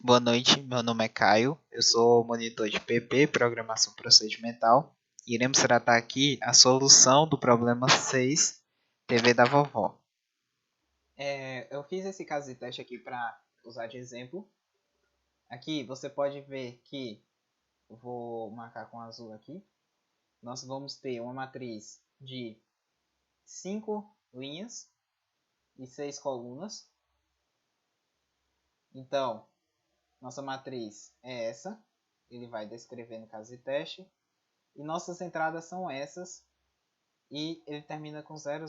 Boa noite, meu nome é Caio, eu sou monitor de PP, Programação Procedimental. Iremos tratar aqui a solução do problema 6, TV da vovó. Eu fiz esse caso de teste aqui para usar de exemplo. Aqui você pode ver que, eu vou marcar com azul aqui, nós vamos ter uma matriz de 5 linhas e 6 colunas. Então, nossa matriz é essa, ele vai descrever no caso de teste. E nossas entradas são essas. E ele termina com 00.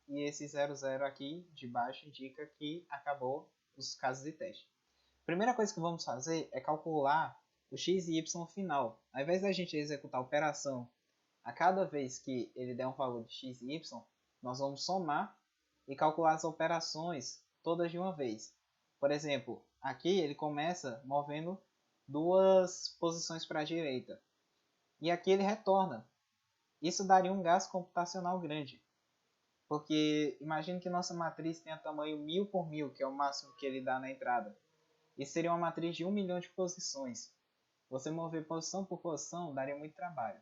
E esse 00 aqui de baixo indica que acabou os casos de teste. A primeira coisa que vamos fazer é calcular o x e y final. Ao invés da gente executar a operação a cada vez que ele der um valor de x e y, nós vamos somar e calcular as operações todas de uma vez. Por exemplo, aqui ele começa movendo duas posições para a direita. E aqui ele retorna. Isso daria um gasto computacional grande. Porque imagine que nossa matriz tenha tamanho 1000 por 1000, que é o máximo que ele dá na entrada. Isso seria uma matriz de 1 milhão de posições. Você mover posição por posição daria muito trabalho.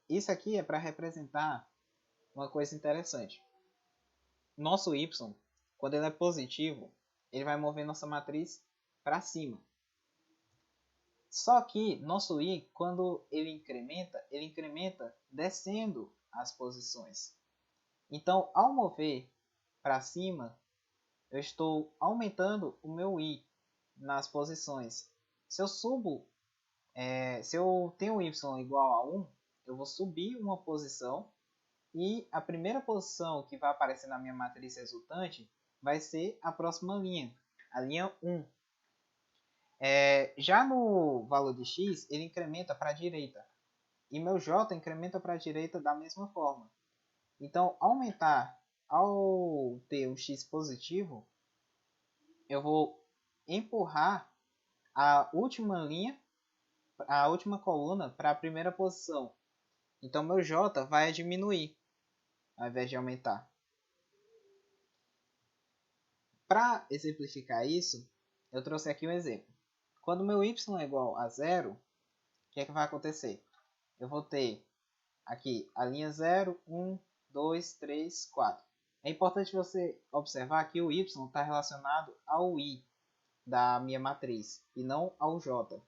Isso aqui é para representar uma coisa interessante. Nosso y, quando ele é positivo, ele vai mover nossa matriz para cima. Só que nosso i, quando ele incrementa descendo as posições. Então, ao mover para cima, eu estou aumentando o meu i nas posições. Se eu se eu tenho y igual a 1, eu vou subir uma posição e a primeira posição que vai aparecer na minha matriz resultante vai ser a próxima linha, a linha 1. Já no valor de x, ele incrementa para a direita. E meu j incrementa para a direita da mesma forma. Então, ao ter um x positivo, eu vou empurrar a última linha, a última coluna para a primeira posição. Então, meu j vai diminuir, ao invés de aumentar. Para exemplificar isso, eu trouxe aqui um exemplo. Quando meu y é igual a 0, o que é que vai acontecer? Eu vou ter aqui a linha 0, 1, 2, 3, 4. É importante você observar que o y está relacionado ao i da minha matriz e não ao j.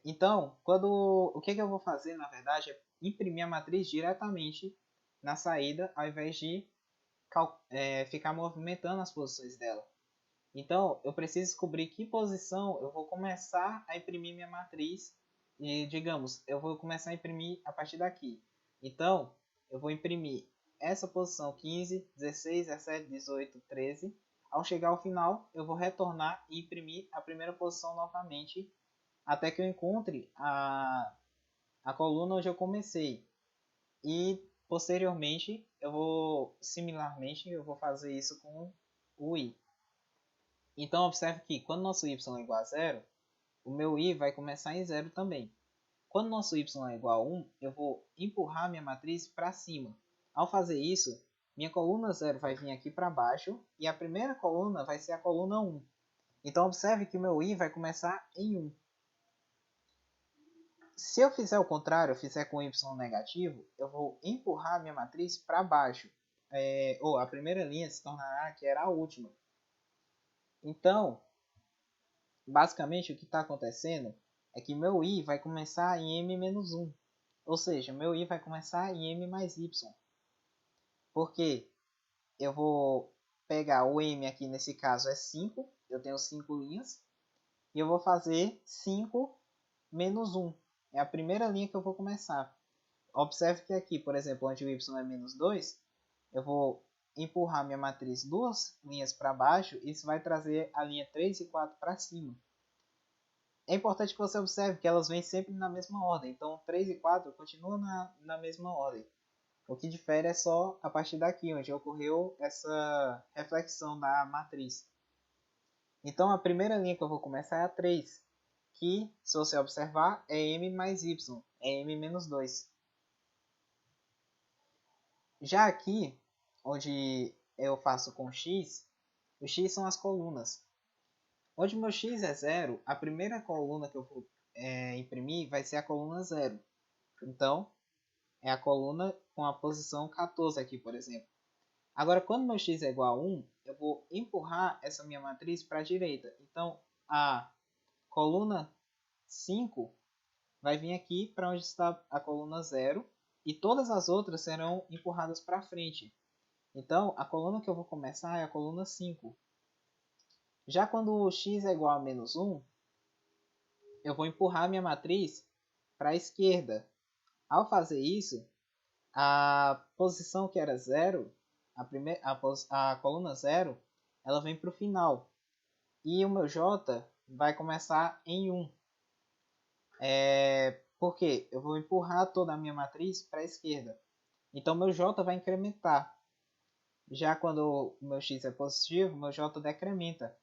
Então, o que eu vou fazer, na verdade, é imprimir a matriz diretamente na saída, ao invés de ficar movimentando as posições dela. Então, eu preciso descobrir que posição eu vou começar a imprimir minha matriz. E, digamos, eu vou começar a imprimir a partir daqui. Então, eu vou imprimir essa posição 15, 16, 17, 18, 13. Ao chegar ao final, eu vou retornar e imprimir a primeira posição novamente, até que eu encontre a coluna onde eu comecei. E, posteriormente, similarmente, eu vou fazer isso com o i. Então, observe que quando nosso y é igual a 0, o meu i vai começar em 0 também. Quando nosso y é igual a 1, eu vou empurrar minha matriz para cima. Ao fazer isso, minha coluna 0 vai vir aqui para baixo e a primeira coluna vai ser a coluna 1. Então, observe que o meu i vai começar em 1. Se eu fizer o contrário, eu fizer com y negativo, eu vou empurrar minha matriz para baixo. A primeira linha se tornará que era a última. Então, basicamente, o que está acontecendo é que meu i vai começar em m-1. Ou seja, meu i vai começar em m mais y. Porque eu vou pegar o m aqui, nesse caso é 5. Eu tenho 5 linhas. E eu vou fazer 5 menos 1. É a primeira linha que eu vou começar. Observe que aqui, por exemplo, onde o y é menos 2, eu vou empurrar minha matriz 2 linhas para baixo. Isso vai trazer a linha 3 e 4 para cima. É importante que você observe que elas vêm sempre na mesma ordem. Então, 3 e 4 continuam na mesma ordem. O que difere é só a partir daqui, onde ocorreu essa reflexão da matriz. Então, a primeira linha que eu vou começar é a 3, que, se você observar, é m mais y, é m menos 2. Já aqui, onde eu faço com x, o x são as colunas. Onde meu x é 0, a primeira coluna que eu vou imprimir vai ser a coluna 0. Então, é a coluna com a posição 14 aqui, por exemplo. Agora, quando meu x é igual a 1, eu vou empurrar essa minha matriz para a direita. Então, a coluna 5 vai vir aqui para onde está a coluna 0 e todas as outras serão empurradas para frente. Então, a coluna que eu vou começar é a coluna 5. Já quando o x é igual a menos 1, eu vou empurrar minha matriz para a esquerda. Ao fazer isso, a posição que era 0, a coluna 0, ela vem para o final. E o meu j vai começar em 1. Por quê? Eu vou empurrar toda a minha matriz para a esquerda. Então, meu j vai incrementar. Já quando o meu x é positivo, meu j decrementa.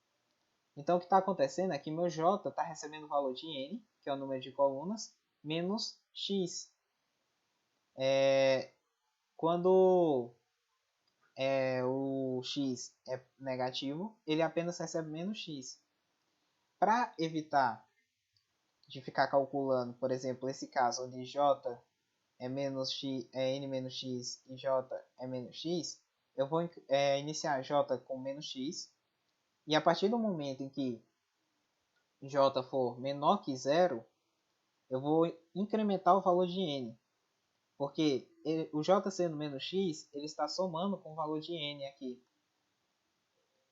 Então, o que está acontecendo é que meu j está recebendo o valor de n, que é o número de colunas, menos x. Quando o x é negativo, ele apenas recebe menos x. Para evitar de ficar calculando, por exemplo, esse caso onde j é, menos x, é n menos x e j é menos x, eu vou iniciar j com menos x, e a partir do momento em que j for menor que zero, eu vou incrementar o valor de n, porque o j sendo menos x, ele está somando com o valor de n aqui.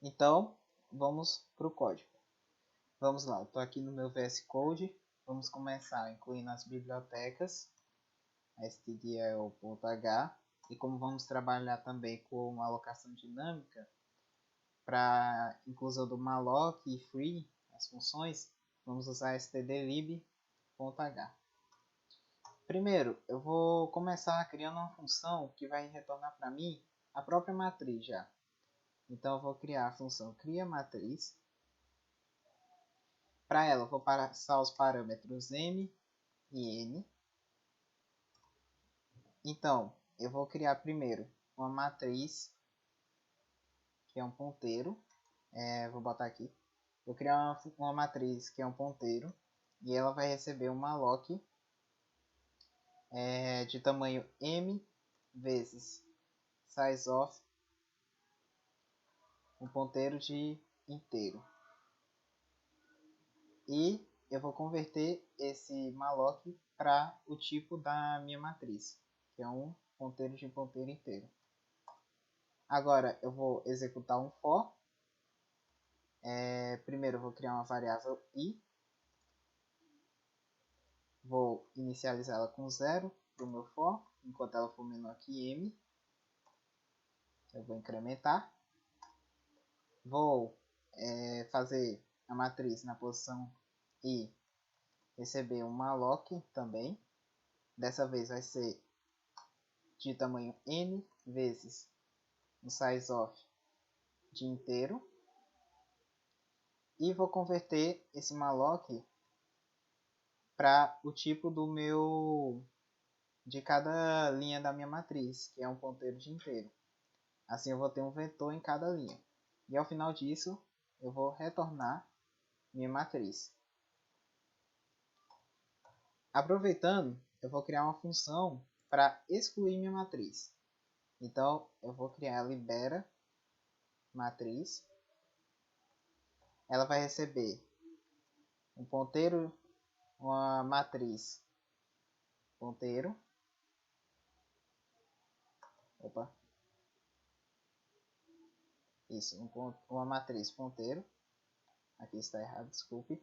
Então, vamos para o código. Vamos lá, eu estou aqui no meu VS Code, vamos começar incluindo as bibliotecas, stdl.h, e como vamos trabalhar também com alocação dinâmica, para inclusão do malloc e free, as funções, vamos usar stdlib.h. Primeiro, eu vou começar criando uma função que vai retornar para mim a própria matriz já. Então, eu vou criar a função criaMatriz. Para ela, eu vou passar os parâmetros m e n. Então, eu vou criar primeiro uma matriz, que é um ponteiro. Vou botar aqui. Vou criar uma matriz que é um ponteiro. E ela vai receber um malloc de tamanho m vezes sizeOf, um ponteiro de inteiro. E eu vou converter esse malloc para o tipo da minha matriz, que é um ponteiro de ponteiro inteiro. Agora eu vou executar um for. Primeiro eu vou criar uma variável i. Vou inicializá-la com 0 para o meu for, enquanto ela for menor que m. Eu vou incrementar. Vou fazer a matriz na posição i, receber um malloc também. Dessa vez vai ser de tamanho n vezes o sizeOf de inteiro. E vou converter esse malloc para o tipo de cada linha da minha matriz, que é um ponteiro de inteiro. Assim eu vou ter um vetor em cada linha. E ao final disso, eu vou retornar minha matriz. Aproveitando, eu vou criar uma função para excluir minha matriz. Então, eu vou criar a libera matriz. Ela vai receber um ponteiro, uma matriz ponteiro. Opa. Isso, uma matriz ponteiro. Aqui está errado, desculpe.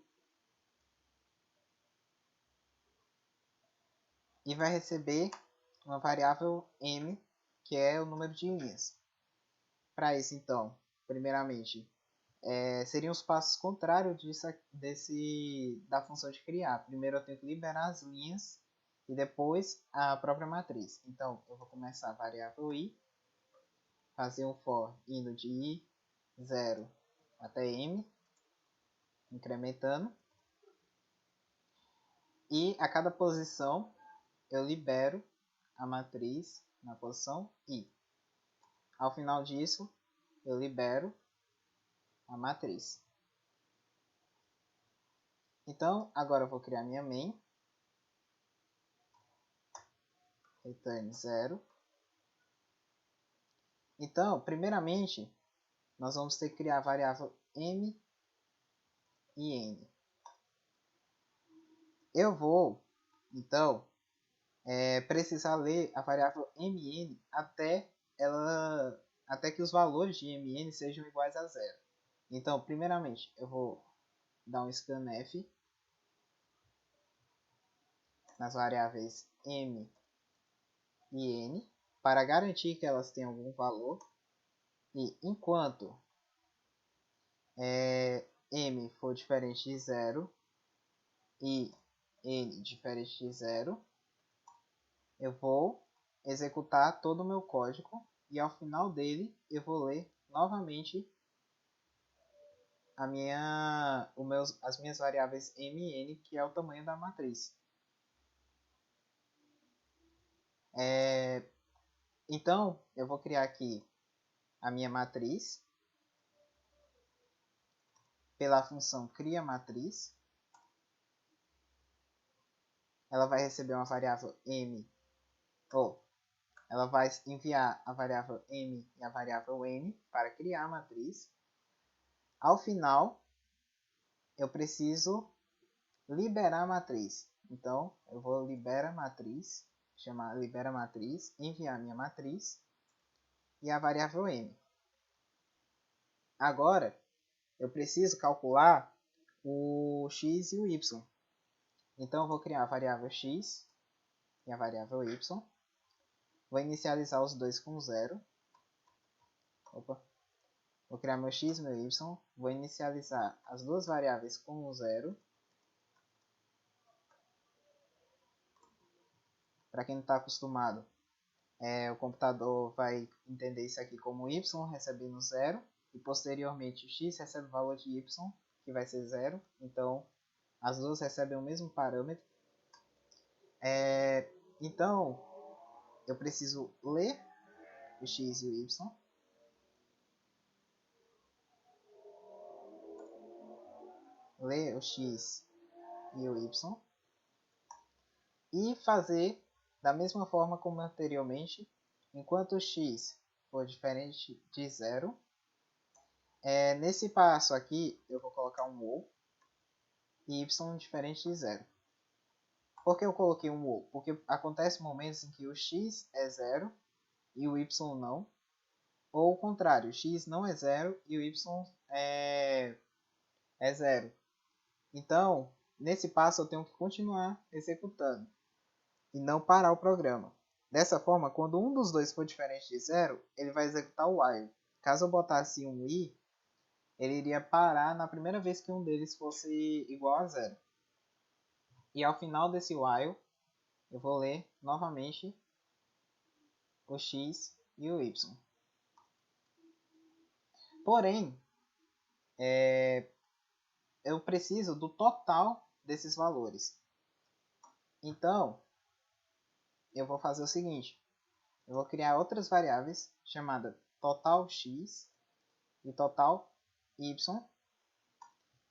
E vai receber uma variável m, que é o número de linhas. Para isso, então, primeiramente, seriam os passos contrários da função de criar. Primeiro eu tenho que liberar as linhas e depois a própria matriz. Então, eu vou começar a variável i, fazer um for indo de i 0 até m, incrementando. E a cada posição eu libero a matriz na posição i. Ao final disso, eu libero a matriz. Então, agora eu vou criar minha main. Return 0. Então, primeiramente, nós vamos ter que criar a variável m e n. Eu vou, então, precisar ler a variável mn até que os valores de mn sejam iguais a 0. Então, primeiramente, eu vou dar um scanf nas variáveis m e n para garantir que elas tenham algum valor. E enquanto m for diferente de 0 e n diferente de 0, eu vou executar todo o meu código e ao final dele eu vou ler novamente as minhas variáveis m e n, que é o tamanho da matriz. Então, eu vou criar aqui a minha matriz pela função criaMatriz. Ela vai receber uma variável m, ou ela vai enviar a variável m e a variável n para criar a matriz. Ao final, eu preciso liberar a matriz. Então, eu vou liberar a matriz, chamar libera matriz, enviar minha matriz e a variável m. Agora, eu preciso calcular o x e o y. Então, eu vou criar a variável x e a variável y. Vou inicializar os dois com 0. Vou criar meu x e meu y. Vou inicializar as duas variáveis com 0. Para quem não está acostumado, o computador vai entender isso aqui como y recebendo 0. E posteriormente o x recebe o valor de y, que vai ser 0. Então, as duas recebem o mesmo parâmetro. Então, eu preciso ler o x e o y. Ler o x e o y. E fazer da mesma forma como anteriormente. Enquanto o x for diferente de 0, nesse passo aqui eu vou colocar um ou e y diferente de 0. Por que eu coloquei um ou? Porque acontece momentos em que o x é 0 e o y não. Ou o contrário, o x não é 0 e o y é 0. Então, nesse passo eu tenho que continuar executando e não parar o programa. Dessa forma, quando um dos dois for diferente de 0, ele vai executar o while. Caso eu botasse um i, ele iria parar na primeira vez que um deles fosse igual a 0. E ao final desse while, eu vou ler novamente o x e o y. Porém, eu preciso do total desses valores. Então, eu vou fazer o seguinte. Eu vou criar outras variáveis chamadas total x e total y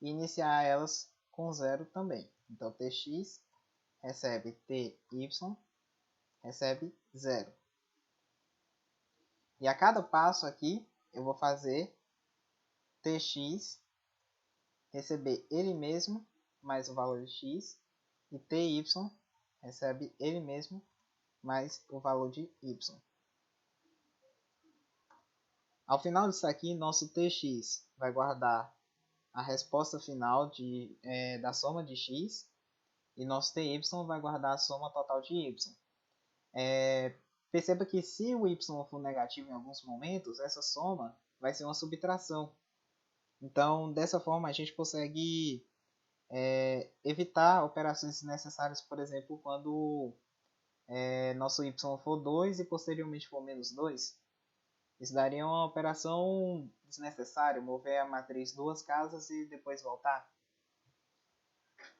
e iniciar elas com 0 também. Então, tx recebe ty recebe 0. E a cada passo aqui, eu vou fazer tx receber ele mesmo mais o valor de x e ty recebe ele mesmo mais o valor de y. Ao final disso aqui, nosso tx vai guardar a resposta final da soma de x e nosso ty vai guardar a soma total de y. Perceba que se o y for negativo em alguns momentos, essa soma vai ser uma subtração. Então, dessa forma, a gente consegue evitar operações desnecessárias, por exemplo, quando nosso y for 2 e posteriormente for menos 2. Isso daria uma operação desnecessária, mover a matriz duas casas e depois voltar.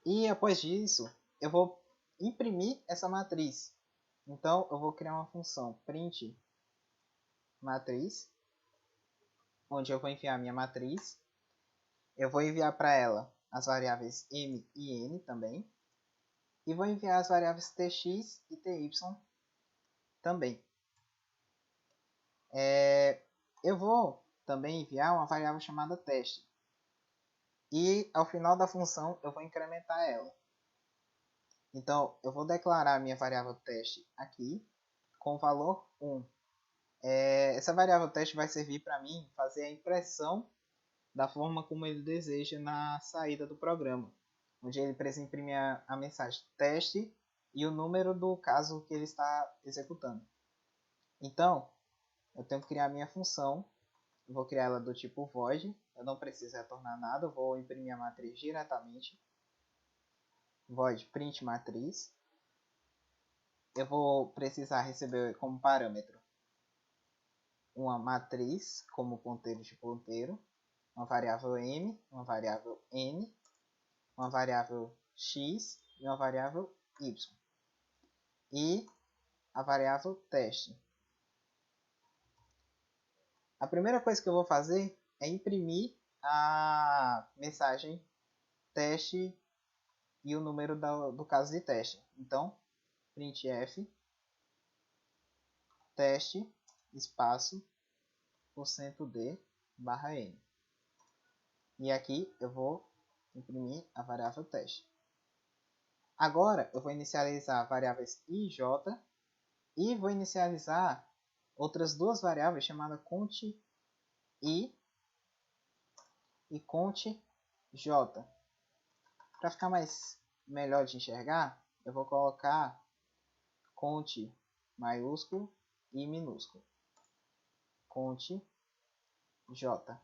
E após disso, eu vou imprimir essa matriz. Então, eu vou criar uma função print matriz, onde eu vou enviar a minha matriz. Eu vou enviar para ela as variáveis m e n também. E vou enviar as variáveis tx e ty também. Eu vou também enviar uma variável chamada teste. E ao final da função eu vou incrementar ela. Então eu vou declarar a minha variável teste aqui com o valor 1. Essa variável teste vai servir para mim fazer a impressão da forma como ele deseja na saída do programa, onde ele precisa imprimir a mensagem teste e o número do caso que ele está executando. Então, eu tenho que criar a minha função, eu vou criar ela do tipo void, eu não preciso retornar nada, eu vou imprimir a matriz diretamente, void print matriz, eu vou precisar receber como parâmetro uma matriz como ponteiro de ponteiro, uma variável m, uma variável n, uma variável x e uma variável y. E a variável teste. A primeira coisa que eu vou fazer é imprimir a mensagem teste e o número do caso de teste. Então, printf teste espaço %d barra n. E aqui eu vou imprimir a variável teste. Agora eu vou inicializar variáveis i e j e vou inicializar outras duas variáveis chamadas cont i e cont j. Para ficar melhor de enxergar, eu vou colocar cont maiúsculo e minúsculo. Cont j.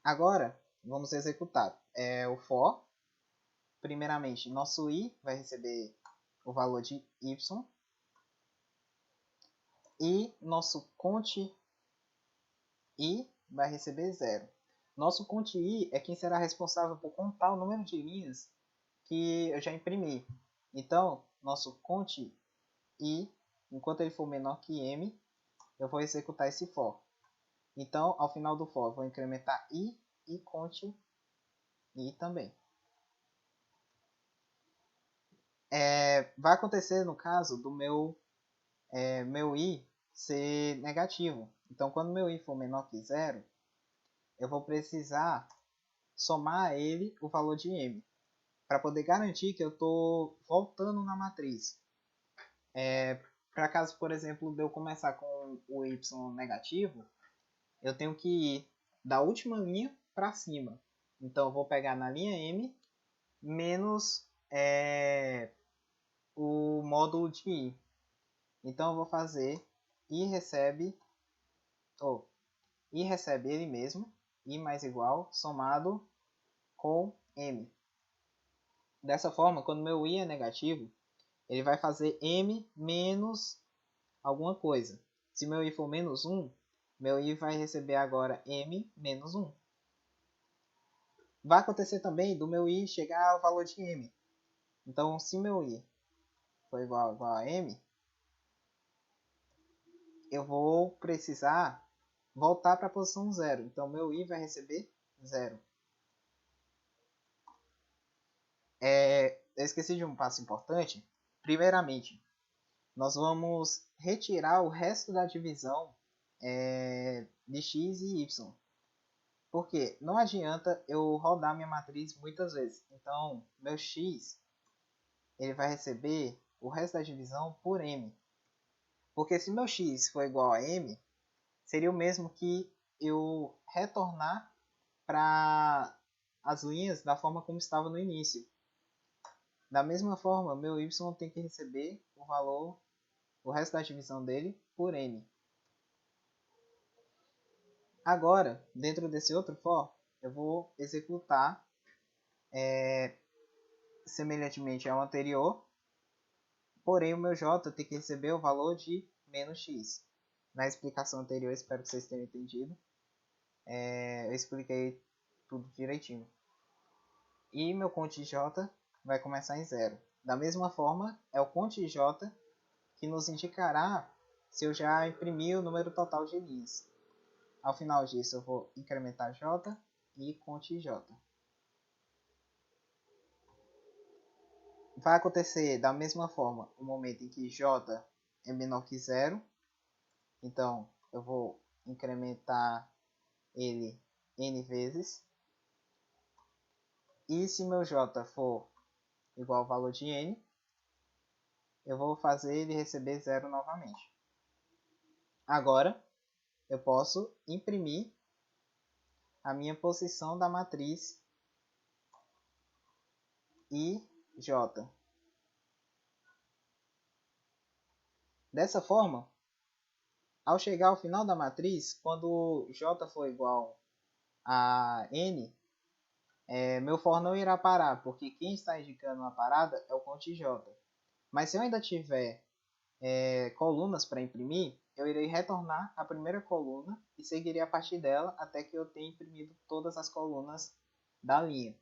Agora vamos executar o for. Primeiramente, nosso i vai receber o valor de y e nosso cont i vai receber 0. Nosso cont i é quem será responsável por contar o número de linhas que eu já imprimi. Então, nosso cont i, enquanto ele for menor que m, eu vou executar esse for. Então, ao final do for, eu vou incrementar i e cont i também. Vai acontecer no caso do meu i ser negativo. Então, quando meu i for menor que 0, eu vou precisar somar a ele o valor de m, para poder garantir que eu estou voltando na matriz. Para caso, por exemplo, de eu começar com o y negativo, eu tenho que ir da última linha para cima. Então, eu vou pegar na linha m menos o módulo de i. Então, eu vou fazer i recebe ele mesmo, i mais igual, somado com m. Dessa forma, quando meu i é negativo, ele vai fazer m menos alguma coisa. Se meu i for menos 1, meu i vai receber agora m menos 1. Vai acontecer também do meu i chegar ao valor de m. Então, se meu i for igual a m, eu vou precisar voltar para a posição 0. Então, meu i vai receber 0. Eu esqueci de um passo importante. Primeiramente, nós vamos retirar o resto da divisão de x e y. Porque não adianta eu rodar minha matriz muitas vezes. Então, meu x ele vai receber o resto da divisão por m. Porque se meu x for igual a m, seria o mesmo que eu retornar para as linhas da forma como estava no início. Da mesma forma, meu y tem que receber o valor, o resto da divisão dele, por n. Agora, dentro desse outro for, eu vou executar semelhantemente ao anterior, porém o meu j tem que receber o valor de menos x. Na explicação anterior, espero que vocês tenham entendido. Eu expliquei tudo direitinho. E meu cont j vai começar em 0. Da mesma forma, é o cont j que nos indicará se eu já imprimi o número total de linhas. Ao final disso, eu vou incrementar j e conte J. Vai acontecer da mesma forma o momento em que J é menor que zero. Então, eu vou incrementar ele n vezes. E se meu J for igual ao valor de n, eu vou fazer ele receber zero novamente. Agora, eu posso imprimir a minha posição da matriz IJ. Dessa forma, ao chegar ao final da matriz, quando J for igual a N, meu for não irá parar, porque quem está indicando uma parada é o conte J. Mas se eu ainda tiver colunas para imprimir, eu irei retornar a primeira coluna e seguirei a partir dela até que eu tenha imprimido todas as colunas da linha.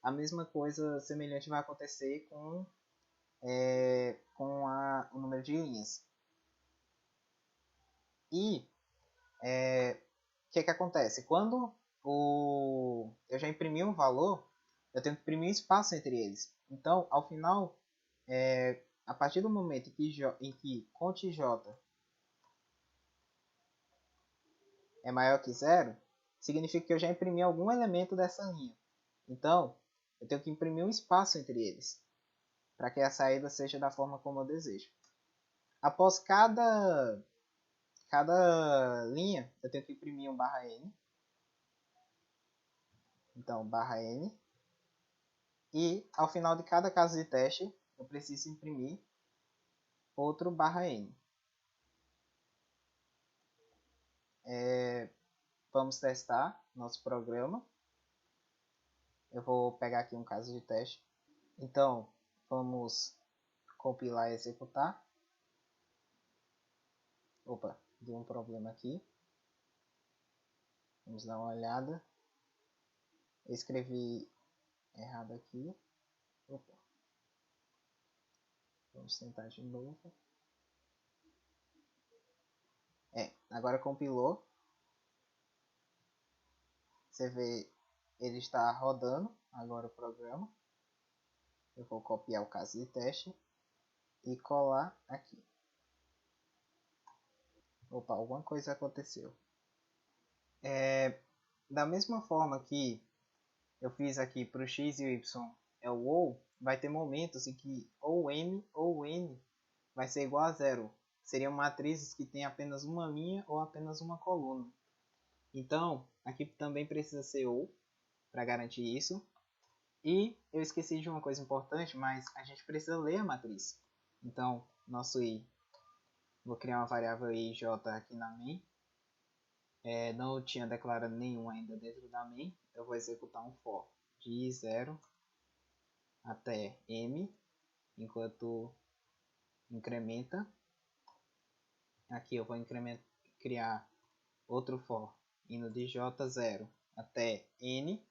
A mesma coisa semelhante vai acontecer com o número de linhas. E o que acontece? Quando eu já imprimi um valor, eu tenho que imprimir um espaço entre eles. Então, ao final, a partir do momento em que conte J é maior que zero, significa que eu já imprimi algum elemento dessa linha. Então, eu tenho que imprimir um espaço entre eles, para que a saída seja da forma como eu desejo. Após cada linha, eu tenho que imprimir um barra N. Então, barra N. E, ao final de cada caso de teste, eu preciso imprimir outro barra N. Vamos testar nosso programa. Eu vou pegar aqui um caso de teste. Então, vamos compilar e executar. Opa, deu um problema aqui. Vamos dar uma olhada. Eu escrevi errado aqui. Opa. Vamos tentar de novo. Agora compilou. Você vê, ele está rodando agora o programa. Eu vou copiar o caso de teste e colar aqui. Opa, alguma coisa aconteceu. Da mesma forma que eu fiz aqui para o x e o y é o ou, vai ter momentos em que ou m ou n vai ser igual a zero. Seriam matrizes que têm apenas uma linha ou apenas uma coluna. Então, aqui também precisa ser ou, para garantir isso. E eu esqueci de uma coisa importante, mas a gente precisa ler a matriz. Então, nosso i, vou criar uma variável ij aqui na main. Não tinha declarado nenhum ainda dentro da main. Eu vou executar um for de 0 até m, enquanto incrementa. Aqui eu vou criar outro for indo de j0 até n,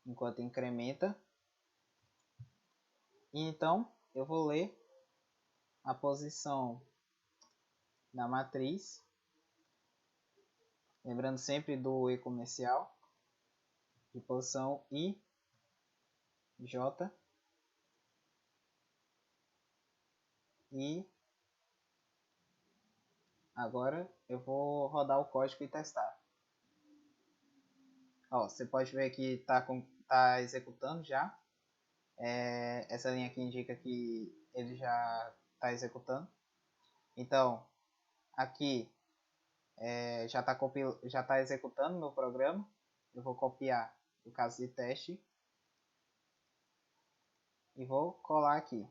enquanto incrementa. E então eu vou ler a posição da matriz, lembrando sempre do e comercial, de posição i, j, e agora eu vou rodar o código e testar. Ó, você pode ver que está executando já. Essa linha aqui indica que ele já está executando. Então, aqui já está executando meu programa. Eu vou copiar o caso de teste e vou colar aqui.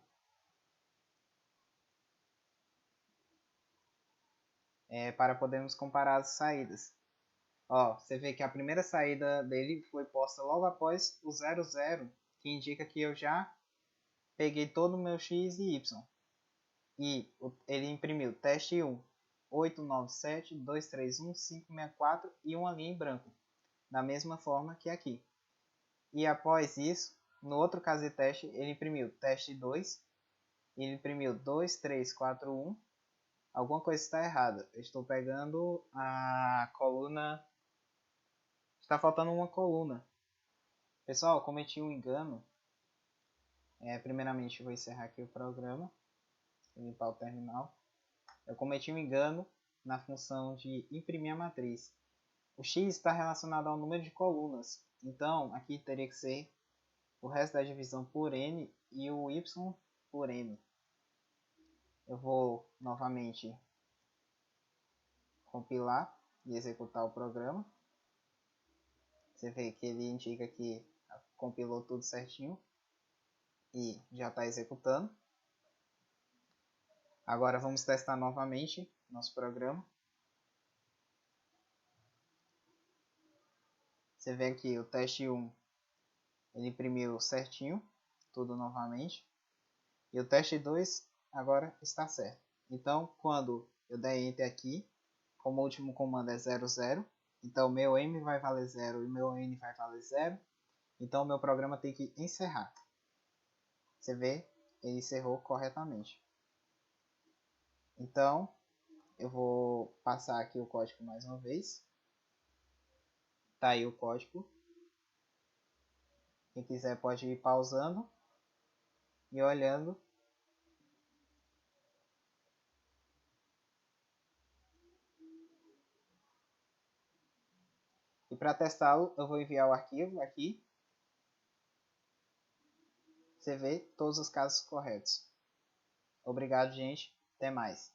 Para podermos comparar as saídas. Ó, você vê que a primeira saída dele foi posta logo após o 00, que indica que eu já peguei todo o meu x e y. E ele imprimiu teste 1, 897, 231, 564 e uma linha em branco, da mesma forma que aqui. E após isso, no outro caso de teste, ele imprimiu teste 2, ele imprimiu 2, 3, 4, 1. Alguma coisa está errada. Eu estou pegando a coluna Está faltando uma coluna. Pessoal, cometi um engano. Primeiramente, vou encerrar aqui o programa. Limpar o terminal. Eu cometi um engano na função de imprimir a matriz. O x está relacionado ao número de colunas. Então, aqui teria que ser o resto da divisão por n e o y por n. Eu vou novamente compilar e executar o programa. Você vê que ele indica que compilou tudo certinho e já está executando. Agora vamos testar novamente nosso programa. Você vê que o teste 1 ele imprimiu certinho, tudo novamente. E o teste 2 agora está certo. Então, quando eu der Enter aqui, como o último comando é 00, então meu M vai valer 0 e meu N vai valer 0. Então, o meu programa tem que encerrar. Você vê, ele encerrou corretamente. Então, eu vou passar aqui o código mais uma vez. Tá aí o código. Quem quiser pode ir pausando e olhando. E para testá-lo, eu vou enviar o arquivo aqui. Você vê todos os casos corretos. Obrigado, gente. Até mais.